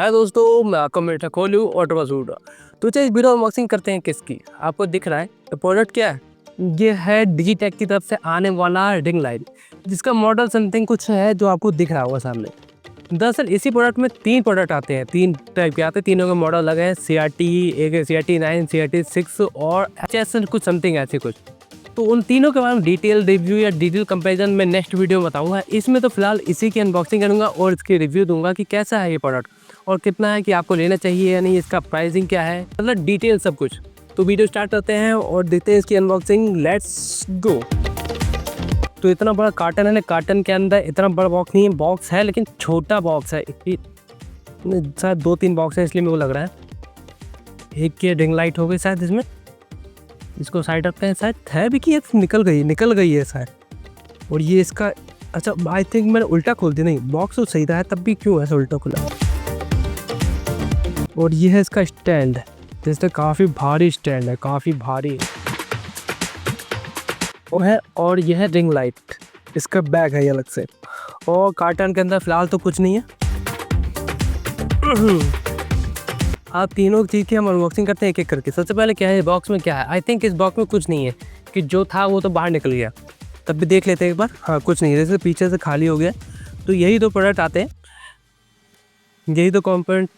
है दोस्तों, मैं आपका मेटा खोलू ऑटो सूट। तो चलिए इस वीडियो अनबॉक्सिंग करते हैं किसकी। आपको दिख रहा है तो प्रोडक्ट क्या है? ये है डिजिटेक की तरफ से आने वाला रिंग लाइट, जिसका मॉडल समथिंग कुछ है जो आपको दिख रहा होगा सामने। दरअसल इसी प्रोडक्ट में 3 प्रोडक्ट आते हैं, 3 टाइप के आते हैं, तीनों के मॉडल अलग है। CRT, एक CRT 9, CRT 6 और HS कुछ समथिंग ऐसे कुछ। तो उन तीनों के बारे में डिटेल रिव्यू या डिटेल कंपैरिजन में नेक्स्ट वीडियो में बताऊंगा। इसमें तो फिलहाल इसी की अनबॉक्सिंग करूंगा और इसकी रिव्यू दूंगा कि कैसा है ये प्रोडक्ट और कितना है, कि आपको लेना चाहिए या नहीं, इसका प्राइसिंग क्या है, मतलब डिटेल सब कुछ। तो वीडियो स्टार्ट करते हैं और देखते हैं इसकी अनबॉक्सिंग। Let's go. तो इतना बड़ा कार्टन है, कार्टन के अंदर इतना बड़ा बॉक्स नहीं है, बॉक्स है लेकिन छोटा बॉक्स है। शायद 2-3 बॉक्स है इसलिए मेरे को लग रहा है। एक की रिंग लाइट हो गई शायद इसमें, इसको साइड रखते हैं। शायद है भी कि निकल गई है शायद। और ये इसका, अच्छा आई थिंक मैंने उल्टा खोल दिया, नहीं बॉक्स तो सही था है, तब भी क्यों ऐसा उल्टा खुला। और ये है इसका स्टैंड, जैसे काफ़ी भारी स्टैंड है, काफ़ी भारी वो है। और ये है रिंग लाइट, इसका बैग है ये अलग से। और कार्टन के अंदर फिलहाल तो कुछ नहीं है। आप तीनों चीज़ की हम अनबॉक्सिंग करते हैं एक एक करके। सबसे पहले क्या है बॉक्स में, क्या है? आई थिंक इस बॉक्स में कुछ नहीं है, कि जो था वो तो बाहर निकल गया। तब भी देख लेते हैं एक बार। हाँ, कुछ नहीं है, जैसे पीछे से खाली हो गया। तो यही 2 प्रोडक्ट आते हैं, यही 2 कॉम्पोनेंट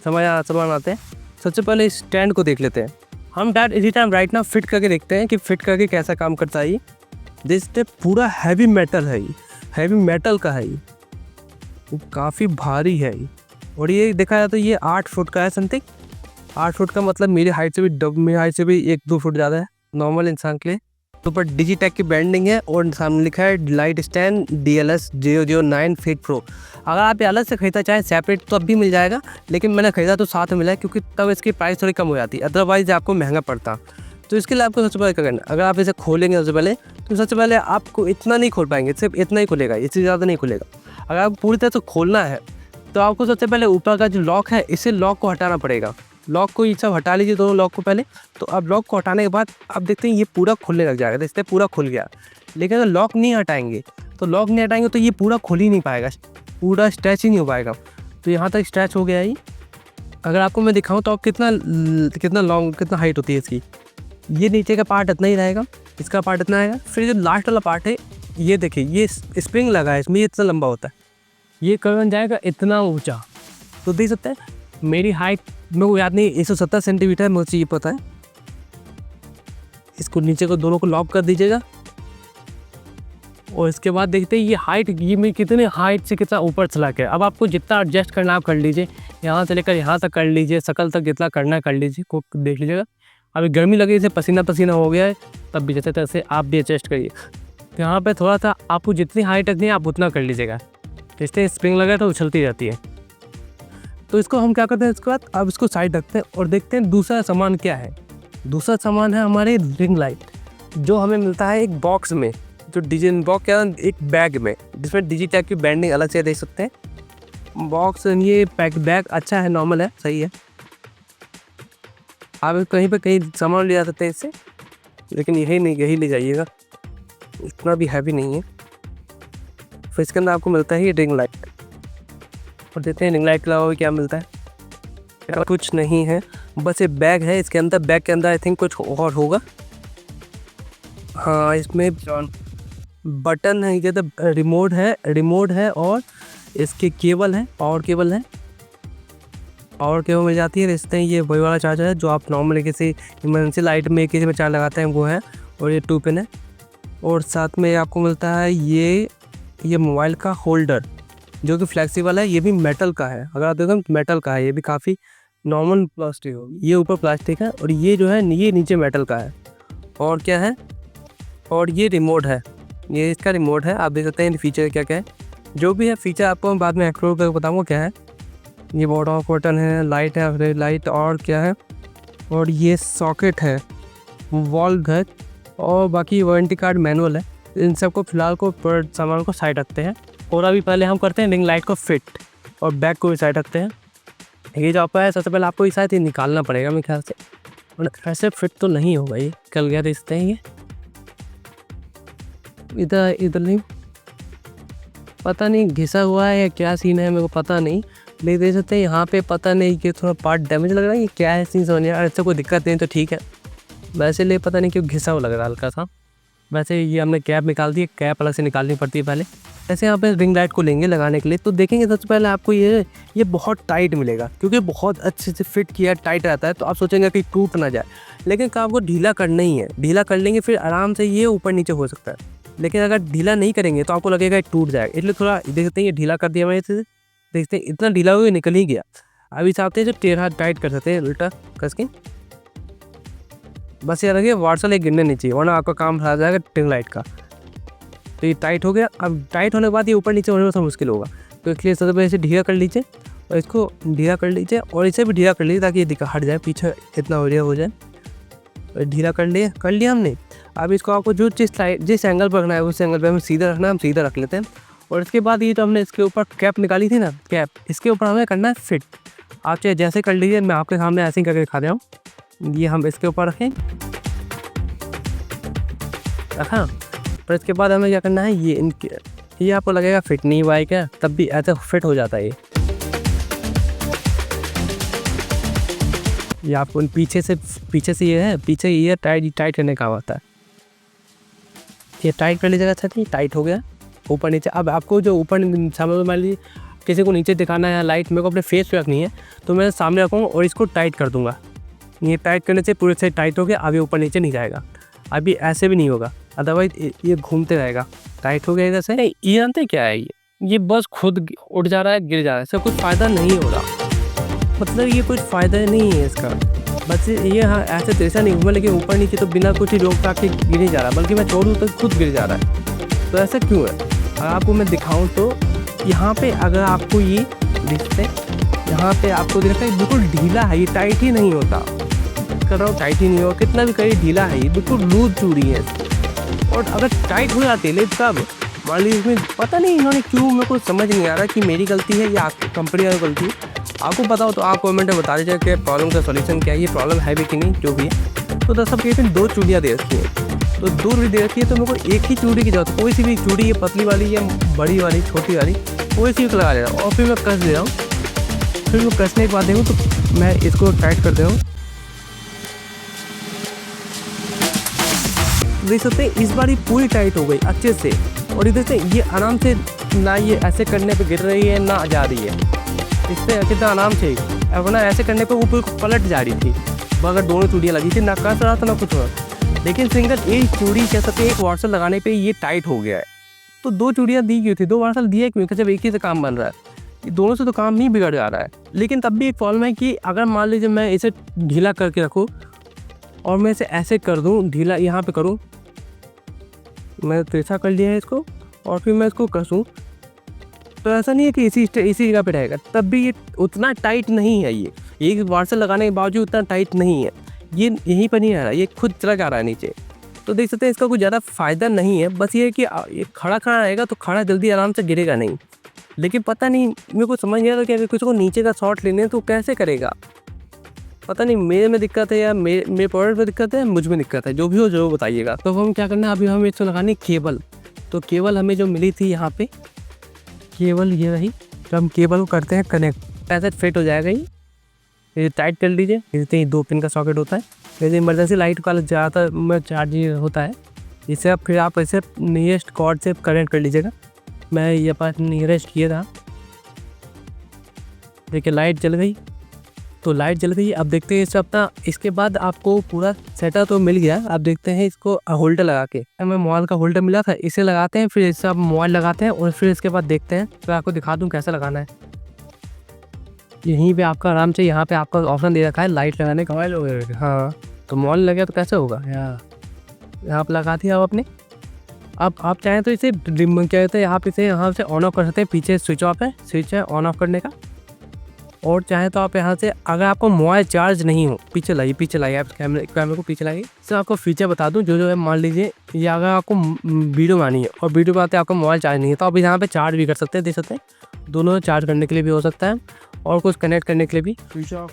सामान आते हैं। सबसे पहले इस स्टैंड को देख लेते हैं हम। डैट इसी टाइम राइट ना फिट करके देखते हैं कि फिट करके कैसा काम करता है। ये पूरा हैवी मेटल है, हैवी मेटल का है, ये काफ़ी भारी है। और ये देखा जाए तो ये 8 फुट का है समथिंग। 8 फुट का मतलब मेरी हाइट से भी 1-2 फुट ज़्यादा है नॉर्मल इंसान के लिए। तो ऊपर डिजिटेक की ब्रांडिंग है और सामने लिखा है light stand DLS 009 feet pro. अगर आप ये अलग से खरीदना चाहें सेपरेट तो अब भी मिल जाएगा, लेकिन मैंने खरीदा तो साथ में मिला है, क्योंकि तब इसकी प्राइस थोड़ी कम हो जाती है, अदरवाइज़ आपको महंगा पड़ता। तो इसके लिए आपको सबसे पहले क्या करना, अगर आप इसे खोलेंगे सबसे पहले आपको इतना नहीं खोल पाएंगे, सिर्फ इतना ही खुलेगा, इससे ज़्यादा नहीं खुलेगा। अगर आपको पूरी तरह से खोलना है तो आपको सबसे पहले ऊपर का जो लॉक है, इसे लॉक को हटाना पड़ेगा। लॉक को ये सब हटा लीजिए, दोनों लॉक को पहले। तो अब लॉक को हटाने के बाद आप देखते हैं ये पूरा खुलने लग जाएगा। देखते हैं पूरा खुल गया। लेकिन अगर लॉक नहीं हटाएंगे तो ये पूरा खुल ही नहीं पाएगा, पूरा स्ट्रेच ही नहीं हो पाएगा। तो यहाँ तक स्ट्रेच हो गया है। अगर आपको मैं दिखाऊँ तो आप कितना हाइट होती है इसकी। ये नीचे का पार्ट इतना ही रहेगा, इसका पार्ट इतना आएगा। फिर जो लास्ट वाला पार्ट है, ये देखिए ये स्प्रिंग लगा है इसमें, ये इतना लंबा होता है, ये कब जाएगा इतना ऊंचा। तो देख सकते हैं मेरी हाइट मेरे को याद नहीं, 170 सेंटीमीटर है, मुझे ये पता है। इसको नीचे को दोनों को लॉक कर दीजिएगा और इसके बाद देखते हैं ये हाइट, ये मैं कितने हाइट से कितना ऊपर चला गया। अब आपको जितना एडजस्ट करना आप कर लीजिए, यहाँ से लेकर यहाँ तक कर लीजिए, शकल तक जितना करना कर लीजिए, को देख लीजिएगा। अभी गर्मी लगी, इसे पसीना हो गया है, तब भी जैसे तैसे आप भी एडजस्ट करिए। तो यहाँ पर थोड़ा सा आपको जितनी हाइट रखनी है आप उतना कर लीजिएगा। जैसे स्प्रिंग लगा तो उछलती रहती है। तो इसको हम क्या करते हैं, इसके बाद अब इसको साइड रखते हैं और देखते हैं दूसरा सामान क्या है। दूसरा सामान है हमारे रिंग लाइट, जो हमें मिलता है एक बॉक्स में, जो डिजाइन बॉक्स क्या, एक बैग में, जिसमें डिजिटेक की ब्रांडिंग अलग से देख सकते हैं। बॉक्स ये बैग अच्छा है, नॉर्मल है, सही है। आप कहीं सामान ले जा सकते हैं इससे, लेकिन यही ले जाइएगा, इतना भी हैवी नहीं है। फिर इसके अंदर आपको मिलता है ये रिंग लाइट। और देखते हैं रिंग लाइट के अलावा क्या मिलता है। क्या कुछ नहीं है, बस एक बैग है इसके अंदर। बैग के अंदर आई थिंक कुछ और होगा। हाँ, इसमें बटन है, ये तो रिमोट है और इसके केबल है, पावर केबल मिल जाती है। रिश्ते हैं ये वही वाला चार्जर है जो आप नॉर्मली किसी इमरजेंसी लाइट में किसी में चार्ज लगाते हैं, वो है। और ये 2 पिन है। और साथ में आपको मिलता है ये मोबाइल का होल्डर, जो कि फ्लेक्सिबल है। ये भी मेटल का है, अगर आप देखो मेटल का है, ये भी काफ़ी नॉर्मल प्लास्टिक हो। ये ऊपर प्लास्टिक है और ये जो है ये नीचे मेटल का है। और क्या है, और ये रिमोट है, ये इसका रिमोट है। आप देख सकते हैं फीचर क्या क्या है। जो भी है फीचर आपको मैं बाद में एक्सप्लोर करके बताऊँगा क्या है। ये बॉटम ऑफ बटन है, लाइट है, लाइट और क्या है, और ये सॉकेट है, वॉल है, और बाकी वारंटी कार्ड मैनुअल है। इन सबको फिलहाल को सामान को साइड रखते हैं। और अभी पहले हम करते हैं रिंग लाइट को फिट, और बैग को भी साइड रखते हैं। ये जो आपका है, सबसे पहले आपको ये शायद निकालना पड़ेगा मेरे ख्याल से, और ऐसे फिट तो नहीं होगा, ये कल गया देखते हैं। ये इधर नहीं, पता नहीं घिसा हुआ है या क्या सीन है, मेरे को पता नहीं। ले दे सकते हैं। यहाँ पे पता नहीं कि थोड़ा पार्ट डैमेज लग रहा है, ये क्या है सीन समझ नहीं आ रहा। अच्छा कोई दिक्कत नहीं तो ठीक है, वैसे ले पता नहीं क्यों घिसा हुआ लग रहा है हल्का सा। वैसे ये हमने कैप निकाल दी, कैप अलग से निकालनी पड़ती है पहले। ऐसे यहाँ पे रिंग लाइट को लेंगे लगाने के लिए, तो देखेंगे सबसे पहले आपको ये बहुत टाइट मिलेगा, क्योंकि बहुत अच्छे से फिट किया टाइट रहता है। तो आप सोचेंगे कि टूट ना जाए, लेकिन काम को ढीला करना ही है। ढीला कर लेंगे फिर आराम से ये ऊपर नीचे हो सकता है, लेकिन अगर ढीला नहीं करेंगे तो आपको लगेगा ये टूट जाएगा। इसलिए थोड़ा देखते हैं, ये ढीला कर दिया मैंने इसे, देखते हैं इतना ढीला हुआ निकल ही गया। अभी चाहते हैं जो टेढ़ा टाइट कर सकते हैं उल्टा कस के, बस ये लगे वार्सल एक गिरने नहीं चाहिए, वरना आपका काम खराब जाएगा रिंग लाइट का। तो ये टाइट हो गया। अब टाइट होने के बाद ये ऊपर नीचे होने में थोड़ा मुश्किल होगा, तो इसलिए सबसे पहले इसे ढीला कर लीजिए और इसको ढीला कर लीजिए और इसे भी ढीला कर लीजिए ताकि ये हट जाए, पीछे इतना हो जाए। ढीला कर लिया हमने। अब इसको आपको जो जिस एंगल पर रखना है उस एंगल पे हमें सीधा रखना है, हम सीधा रख लेते हैं। और इसके बाद ये तो हमने इसके ऊपर कैप निकाली थी ना, कैप इसके ऊपर हमें करना है फिट। आप चाहे जैसे कर लीजिए, मैं आपके सामने ऐसे ही करके दिखा रहा हूँ। ये हम इसके ऊपर रखें, रखा। पर इसके बाद हमें क्या करना है, ये आपको लगेगा फिट नहीं हुआ है क्या, तब भी ऐसा फिट हो जाता है। ये आपको पीछे से ये है, पीछे ये टाइट करने का होता है। ये टाइट कर लीजिएगा। अच्छा ठीक, टाइट हो गया ऊपर नीचे। अब आपको जो ऊपर सामने मान लीजिए किसी को नीचे दिखाना है, लाइट मेरे को अपने फेस पे रखनी है, तो मैं सामने रखूँगा और इसको टाइट कर दूँगा। ये टाइट करने से पूरे से टाइट हो गया। अभी ऊपर नीचे नहीं जाएगा, अभी ऐसे भी नहीं होगा, अदरवाइज ये घूमते रहेगा। टाइट हो गया इधर से। ये जानते क्या है, ये बस खुद उठ जा रहा है, गिर जा रहा है, इसका कुछ फ़ायदा नहीं हो रहा। मतलब ये कुछ फ़ायदा नहीं है इसका, बस ये हाँ ऐसे तेज़ा नहीं घूमा, लेकिन ऊपर नीचे तो बिना कुछ ही रोक टाक के गिर नहीं जा रहा, बल्कि मैं छोड़ूँ तो खुद गिर जा रहा है। तो ऐसा क्यों है, अगर आपको मैं दिखाऊँ तो यहाँ पे अगर आपको ये दिखते, यहाँ पे आपको दिखता है बिल्कुल ढीला है, ये टाइट ही नहीं होता। कर रहा हूँ टाइट ही नहीं हो, कितना भी कहीं ढीला है, ये बिल्कुल लूज चूड़ी है। और अगर टाइट हो जाती है लेकिन तब मान लीजिए इसमें पता नहीं इन्होंने क्यों, मेरे को समझ नहीं आ रहा कि मेरी गलती है या आपकी कंपनी की गलती है। आपको पता हो तो आप कमेंट में बता दीजिए कि प्रॉब्लम का सॉल्यूशन क्या है, ये प्रॉब्लम है भी कि नहीं, जो भी है। तो दरअसल कहते हैं 2 चूड़ियाँ दे रखी है, तो 2 भी दे रखी है, तो मेरे को एक ही चूड़ी की जरूरत है। कोई सी भी चूड़ी, ये पतली वाली या बड़ी वाली, छोटी वाली, कोई सी भी लगा ले रहा हूँ और फिर मैं कस दे रहा हूँ। फिर मैं कसने के बाद देखूँ तो मैं इसको टाइट कर दे रहा हूँ। देख सकते हैं इस बार ये पूरी टाइट हो गई अच्छे से, और इधर से ये आराम से, ना ये ऐसे करने पे गिर रही है ना जा रही है, इस पर कितना आराम से, वरना ऐसे करने पे वो बिल्कुल पलट जा रही थी। मगर दोनों चूड़ियाँ लगी थी, ना कस रहा था ना कुछ और। लेकिन सिंगल एक चूड़ी कह सकते एक वार्सल लगाने पे ये टाइट हो गया है। तो 2 चूड़ियाँ दी क्यों थी, 2 वार्सल दिए क्यों, जब एक ही से काम बन रहा है। ये दोनों से तो काम नहीं बिगड़ जा रहा है। लेकिन तब भी एक प्रॉब्लम है कि अगर मान लीजिए मैं इसे ढीला करके रखूँ और मैं इसे ऐसे कर दूँ, ढीला यहाँ पे करूँ, मैं तेज़ा कर लिया है इसको और फिर मैं इसको कसूँ, तो ऐसा नहीं है कि इसी जगह पे रहेगा, तब भी ये उतना टाइट नहीं है। ये एक वार्सल लगाने के बावजूद उतना टाइट नहीं है, ये यहीं पर नहीं आ रहा, ये खुद चला जा रहा है नीचे। तो देख सकते हैं इसका कोई ज़्यादा फ़ायदा नहीं है, बस ये है कि ये खड़ा रहेगा तो खड़ा जल्दी आराम से गिरेगा नहीं। लेकिन पता नहीं मेरे को समझ नहीं आ रहा कि अगर किसी को नीचे का शॉट लेने तो कैसे करेगा, पता नहीं मेरे में दिक्कत है या मेरे प्रोडक्ट में दिक्कत है, मुझ में दिक्कत है, जो भी हो जो बताइएगा। तो हम क्या करना है, अभी हमें इसको लगानी केबल। तो केबल हमें जो मिली थी यहाँ पे, केबल ये रही, तो हम केबल को करते हैं कनेक्ट, ऐसे फिट हो जाएगा। ये टाइट कर लीजिए। जैसे ही 2 पिन का सॉकेट होता है, जैसे इमरजेंसी लाइट का ज़्यादातर में चार्ज होता है, इससे अब फिर आप ऐसे नियरेस्ट कॉर्ड से कनेक्ट कर लीजिएगा। मैं ये पास नियरेस्ट किया था, देखिए लाइट जल गई, तो लाइट जल गई। अब देखते हैं इस अपना, इसके बाद आपको पूरा सेटअप तो मिल गया। अब देखते हैं इसको होल्डर लगा के, हमें मोबाइल का होल्डर मिला था, इसे लगाते हैं, फिर इससे आप मोबाइल लगाते हैं और फिर इसके बाद देखते हैं, तो आपको दिखा दूँ कैसे लगाना है। यहीं पे आपका आराम से, यहाँ पे आपका ऑप्शन दे रखा है लाइट लगाने का, मोबाइल वगैरह। हाँ, तो मोबाइल लगे तो कैसे होगा, यहाँ पर लगा दिया आप अपने। अब आप चाहें तो इसे क्या कहते हैं, आप इसे यहाँ से ऑन ऑफ कर सकते हैं। पीछे स्विच ऑफ है, स्विच है ऑन ऑफ करने का। और चाहे तो आप यहाँ से, अगर आपको मोबाइल चार्ज नहीं हो, पीछे लाइए आप कैमरे को पीछे लाइए। सर आपको फीचर बता दूं, जो है मान लीजिए, या अगर आपको वीडियो बनानी है और वीडियो बनाते आपका मोबाइल चार्ज नहीं है, तो आप यहाँ पे चार्ज भी कर सकते हैं, देख सकते हैं। दोनों चार्ज करने के लिए भी हो सकता है और कुछ कनेक्ट करने के लिए भी। Switch off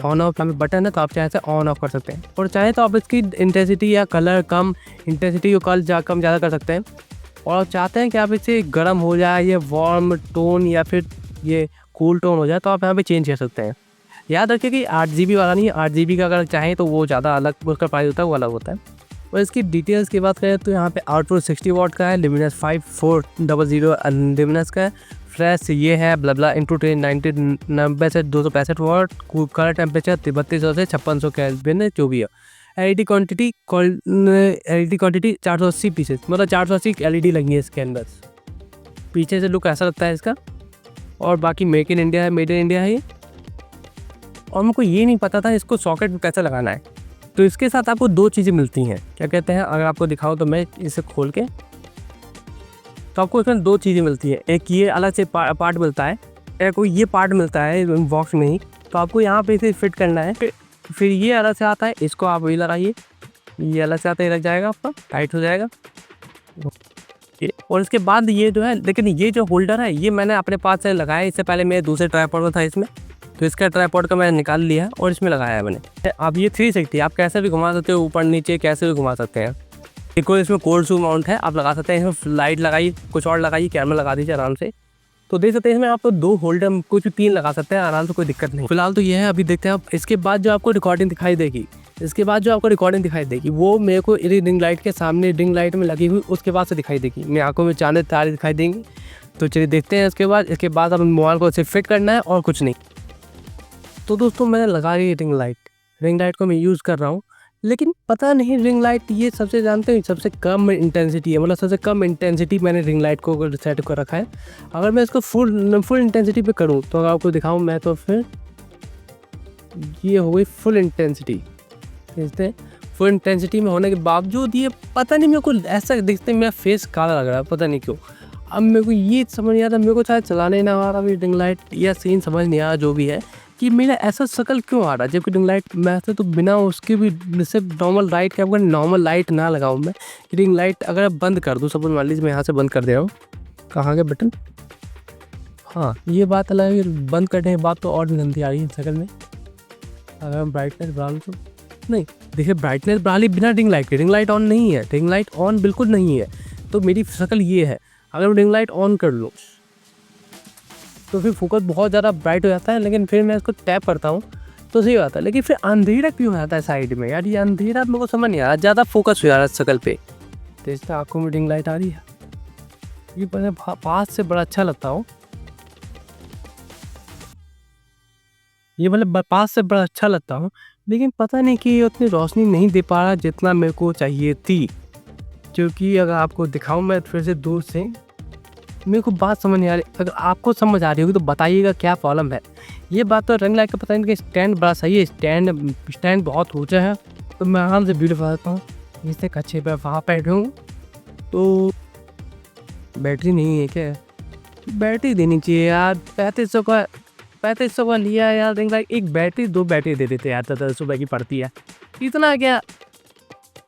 on off button है, तो आप चाहे से ऑन ऑफ कर सकते हैं। और चाहे तो आप इसकी इंटेंसिटी या कलर कम, इंटेंसिटी को कम ज़्यादा कर सकते हैं। और आप चाहते हैं कि आप इसे गर्म हो जाए, ये वार्म टोन या फिर ये कूल टोन हो जाए तो आप यहाँ पे चेंज कर सकते हैं। याद रखिए कि 8 GB वाला नहीं है, 8 GB का अगर चाहें तो वो ज़्यादा अलग उसका प्राइस होता है, वो अलग होता है। और इसकी डिटेल्स की बात करें तो यहाँ पे आउटपुट 60 वाट का है, लिमिनस 5400 लिमिनस का है, फ्लैश ये है ब्ला इंटू 90 से 265 वाट, कलर टेम्परेचर 3200 से 5600 केल्विन जो भी है। एलईडी क्वांटिटी 480 पीसेस, मतलब 480 एलईडी लगी है इसके अंदर। पीछे से लुक ऐसा लगता है इसका। और बाकी मेड इन इंडिया है ये। और मुझको ये नहीं पता था इसको सॉकेट में कैसे लगाना है, तो इसके साथ आपको 2 चीज़ें मिलती हैं। क्या कहते हैं, अगर आपको दिखाऊं तो मैं इसे खोल के, तो आपको इसमें 2 चीज़ें मिलती है। एक ये अलग से पार्ट मिलता है, एक को ये पार्ट मिलता है बॉक्स में ही, तो आपको यहाँ पे इसे फिट करना है। फिर ये अलग से आता है, इसको आप वही लगाइए, ये अलग से आता है, लग जाएगा आपका, टाइट हो जाएगा। और इसके बाद ये जो है, लेकिन ये जो होल्डर है ये मैंने अपने पास से लगाया। इससे पहले मेरे दूसरे ट्राइपॉड में था इसमें, तो इसका ट्राइपॉड का मैंने निकाल लिया है और इसमें लगाया है मैंने। अब ये 360 आप कैसे भी घुमा सकते हो, ऊपर नीचे कैसे भी घुमा सकते हैं। एक और इसमें कोल्ड शू माउंट है, आप लगा सकते हैं। इसमें लाइट लगाइए, कुछ और लगाइए, कैमरा लगा दीजिए आराम से, तो देख सकते हैं। इसमें आप 2 होल्डर कुछ 3 लगा सकते हैं आराम से, कोई दिक्कत नहीं। फिलहाल तो ये है, अभी देखते हैं आप। इसके बाद जो आपको रिकॉर्डिंग दिखाई देगी, वो मेरे को रिंग लाइट के सामने, रिंग लाइट में लगी हुई उसके बाद से दिखाई देगी। मेरी आंखों में चांद तारे दिखाई देंगी। तो चलिए देखते हैं इसके बाद अब मोबाइल को सिर्फ फिट करना है और कुछ नहीं। तो दोस्तों मैंने लगा ली रिंग लाइट को मैं यूज़ कर रहा हूँ, लेकिन पता नहीं रिंग लाइट ये सबसे जानते हैं सबसे कम इंटेंसिटी है, मतलब सबसे कम इंटेंसिटी मैंने रिंग लाइट को सेट कर रखा है। अगर मैं इसको फुल इंटेंसिटी पे करूँ तो अगर आपको दिखाऊँ मैं, तो फिर ये हो गई फुल इंटेंसिटी। देखते हैं फुल इंटेंसिटी में होने के बावजूद ये पता नहीं मेरे को ऐसा दिखते मेरा फेस काला लग रहा है, पता नहीं क्यों। अब मेरे को ये समझ नहीं आता, मेरे को शायद चलाने ना आ रहा रिंग लाइट या सीन समझ नहीं आ रहा, जो भी है कि मेरा ऐसा शक्ल क्यों आ रहा है, जबकि रिंग लाइट मैं तो बिना उसके भी सिर्फ नॉर्मल लाइट के, अगर नॉर्मल लाइट ना लगाऊँ मैं, रिंग लाइट अगर बंद कर दूँ, सपोज मान लीजिए मैं यहाँ से बंद कर दे रहा हूँ, कहाँ के बटन, हाँ ये बात अलग है, बंद करने के बाद तो और गंदी आ रही है शक्ल में। अगर मैं ब्राइटनेस बढ़ा लूँ तो नहीं, देखिए ब्राइटनेस बढ़ा ली बिना रिंग लाइट के, रिंग लाइट ऑन नहीं है, रिंग लाइट ऑन बिल्कुल नहीं है, तो मेरी शक्ल ये है। अगर मैं रिंग लाइट ऑन कर लूँ तो फिर फोकस बहुत ज़्यादा ब्राइट हो जाता है, लेकिन फिर मैं इसको टैप करता हूँ तो सही आता है। लेकिन फिर अंधेरा क्यों आता है साइड में यार, ये अंधेरा मेरे को समझ नहीं आ रहा, ज़्यादा फोकस हो जा रहा है शक्ल पे। तो इससे आँखों में रिंग लाइट आ रही है, ये मैंने पास से बड़ा अच्छा लगता हूँ, ये मतलब पास से बड़ा अच्छा लगता हूँ, लेकिन पता नहीं कि ये उतनी रोशनी नहीं दे पा रहा जितना मेरे को चाहिए थी। क्योंकि अगर आपको दिखाऊँ मैं फिर से दूर से, मेरे को बात समझ नहीं आ रही। अगर आपको समझ आ रही होगी तो बताइएगा क्या प्रॉब्लम है। ये बात तो रिंग लाइट का पता नहीं कि स्टैंड बड़ा सही है, स्टैंड बहुत ऊँचा है, तो मैं आराम से वीडियो बनाता हूँ। इससे अच्छे पे वहाँ बैठे हूँ, तो बैटरी नहीं है क्या, बैटरी देनी चाहिए यार। 3500 का लिया यार रिंग लाइट, एक बैटरी 2 बैटरी दे देते यार, 10 रुपये की पड़ती है, इतना क्या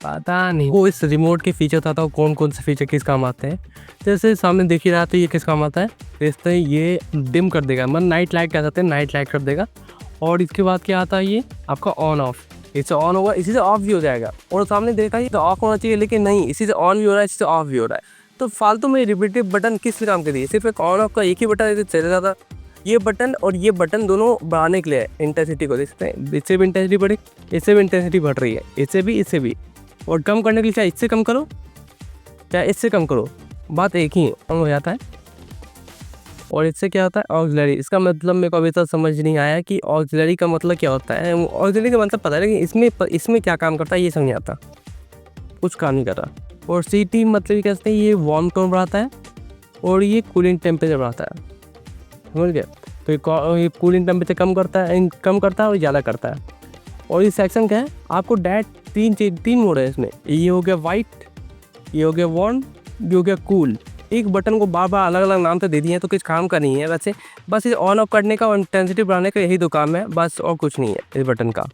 पता नहीं। वो इस रिमोट के फीचर था, कौन से फीचर किस काम आते हैं। जैसे सामने देख ही रहा था ये किस काम आता है, इससे ये डिम कर देगा, मतलब नाइट लाइट कह सकते हैं, नाइट लाइट कर देगा। और इसके बाद क्या आता है, ये आपका ऑन ऑफ, इससे ऑन होगा, इसी से ऑफ भी हो जाएगा। और सामने देखा ये तो ऑफ होना चाहिए, लेकिन नहीं, इसी से ऑन भी हो रहा है, इसी से ऑफ भी हो रहा है। तो फालतू में रिपीटेड बटन किस काम के दिए, सिर्फ एक ऑन ऑफ का एक ही बटन चल जाता। ये बटन और ये बटन दोनों बढ़ाने के लिए इंटेंसिटी को देखते हैं, इससे भी इंटेंसिटी बढ़ी, इससे भी इंटेंसिटी बढ़ रही है, इससे भी। और कम करने के लिए क्या इससे कम करो, क्या इससे कम करो, बात एक ही हो जाता है। और इससे क्या होता है ऑक्सिलरी, इसका मतलब मेरे को अभी तक समझ नहीं आया कि ऑक्सिलरी का मतलब क्या होता है। ऑक्सिलरी का मतलब पता है, लेकिन इसमें क्या काम करता है ये समझ नहीं आता, कुछ काम नहीं कर रहा। और CT मतलब कहते हैं ये वार्म टोन बढ़ाता है और ये कूलिंग टेम्परेचर बढ़ाता है, समझ गया। तो ये कूलिंग टेम्परेचर कम करता है और ज़्यादा करता है। और ये सेक्शन क्या है, आपको डायरेक्ट 3 मोड है इसमें, ये हो गया वाइट, ये हो गया वार्म, ये हो गया कूल। एक बटन को बार बार अलग अलग नाम से दे दिए हैं, तो कुछ काम का नहीं है वैसे, बस इसे ऑन ऑफ करने का और इंटेंसिटी बढ़ाने का यही दो काम है बस, और कुछ नहीं है इस बटन का।